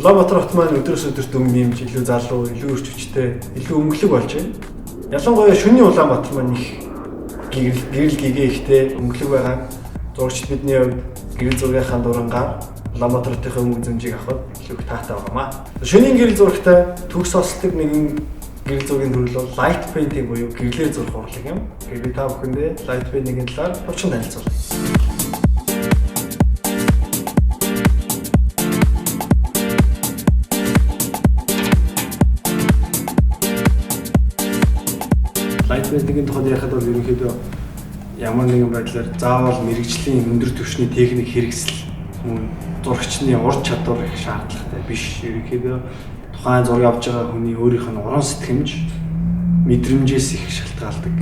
Улаанбаатар хот маань өдрөөс өдөрт дөнгөж илүү залуу, илүү өрч хүчтэй, илүү өнгөлөг болж байна. Ялангуяа шөнийн Улаанбаатар маань их гэрэл гэгээ ихтэй өнгөлөг байгаа. Зурагчид бидний хувьд гэрэл зургийнхаа дурангаар Улаанбаатар хотын өнгө зэмжийг авахд илүү таатай байгаамаа. Шөнийн гэрэл зурагтай төгс осолдог нэгэн гэрэл зургийн төрөл бол light painting буюу гэрлээр зурх урлаг юм. Тэгээд та бүхэндээ light painting-ийн талаар товчхон танилцуулъя. Light painting-ийн тухайд ярихад бол ерөнхийдөө ямар нэгэн байдлаар заавал мэрэгжлийн өндөр түвшний техник хэрэгсэл мөн зурагчны ур чадвар их шаардлагатай биш. Ерөнхийдөө тухайн зураг авч байгаа хүний өөрийнх нь уран сэтгэмж, мэдрэмжээс их шалтгаалдаг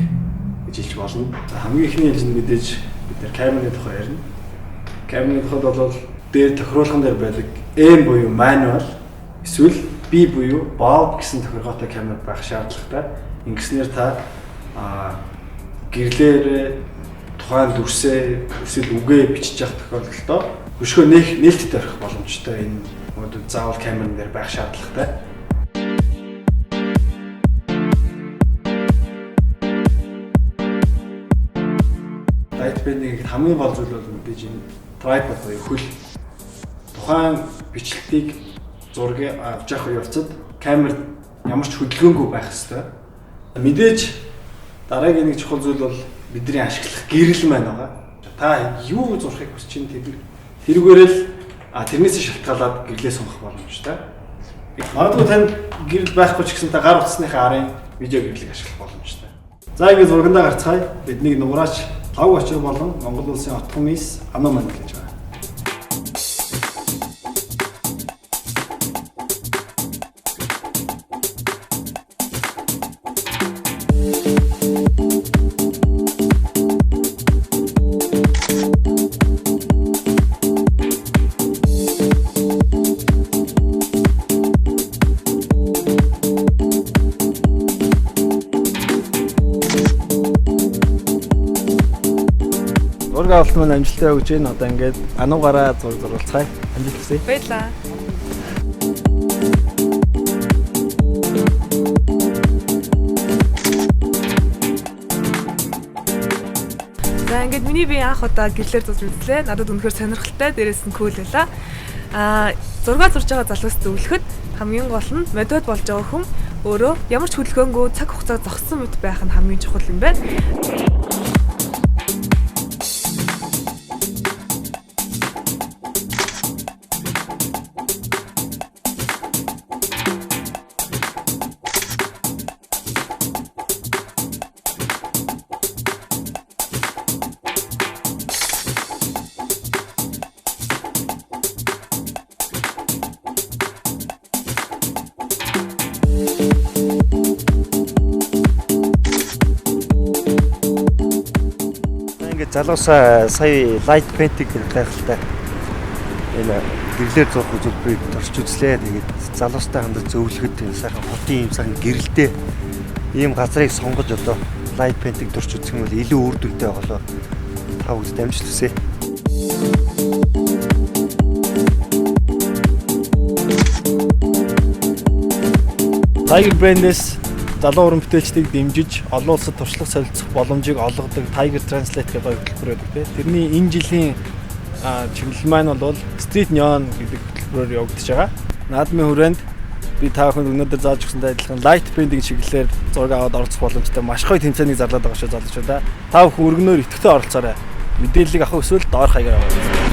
гэж хэлж болно. За хамгийн ихний хэлж мэдээж бид нэр камерын тухай ярина. Камерын тухайд бол дээр тохируулган дээр байдаг M буюу manual эсвэл B буюу bob гэсэн тохиргоотой камер байх шаардлагатай. Ингэснээр та гэрлээр тухайн дүрсээ эсвэл үгээ бичиж явах тохиолдолд хөшгөө нээлттэй орох боломжтой. Энэ модуль заавал камерын дээр байх шаардлагатай. Light painting-ийн хамгийн гол зүйл бол мэдээж энэ tripod буюу хөл. Тухайн бичлэгтийг зургийг авч явах явцад камер ямар ч хөдөлгөөнгүй байх ёстой. Мэдээж дараагийн нэг чухал зүйл бол бидний ашиглах гэрэл маань байгаа. Та юу зурхыг хүсэж чинь тэрүүгээр л тэрнээс шалтгаалаад гэрлээ сонгох боломжтой. Магадгүй танд гэрэл байхгүй ч гэсэн та гар утасныхаа арын видео гэрлийг ашиглах боломжтой. За ингэ зургандаа гарцгаая. Бидний нуграач лав очир болон Монгол улсын отхон мис Ано маань гэж байна. Зураг авалт маань амжилттай өгч байна. Одоо ингээд ануугаараа зураг зурулцгаая. Амжилт хүсье. Баярлалаа. За ингээд миний би анх удаа гэрлээр зурж үзлээ. Надад үнэхээр сонирхолтой, дээрээс нь кул байлаа. Зураг зурж байгаа залуус зөвлөхөд хамгийн гол нь модод болж байгаа хүн өөрөө ямар ч хөдөлгөөнгүй цаг хугацаа зогссон мэт байх нь хамгийн чухал юм байна. Залуусаа сая light painting гайхалтай энэ гэрлээр зурх үзүүлбэрийг орч үзлээ. Тэгээд залуустай хандаж зөвлөхөд сайхан хотын юм сайхан гэрэлтэй ийм газрыг сонгож одоо light painting дурч үзэх юм бол илүү үр дүнтэй болоо. Та бүхэнд амжилт хүсье. Tiger Brand-с залуу уран бүтээлчдийг дэмжиж олон улсад туршлага солилцох боломжийг олгодог Tiger Translate гэх хөтөлбөр байдаг. Тэрний энэ жилийн чиглэл маань бол Street Neon гэдэг хөтөлбөрөөр явагдаж байгаа. Наадмын хүрээнд би та бүхэнд өнөөдөр зааж өгсөнтэй адилхан light painting чиглэлээр зураг аваад оролцох боломжтой маш гоё тэмцээнийг зарлаад байгаа шүү залуучуудаа. Та бүхэн өргөнөөр идэвхтэй оролцоорой. Мэдээллийг авах эсвэл доорх хаягаар аваарай.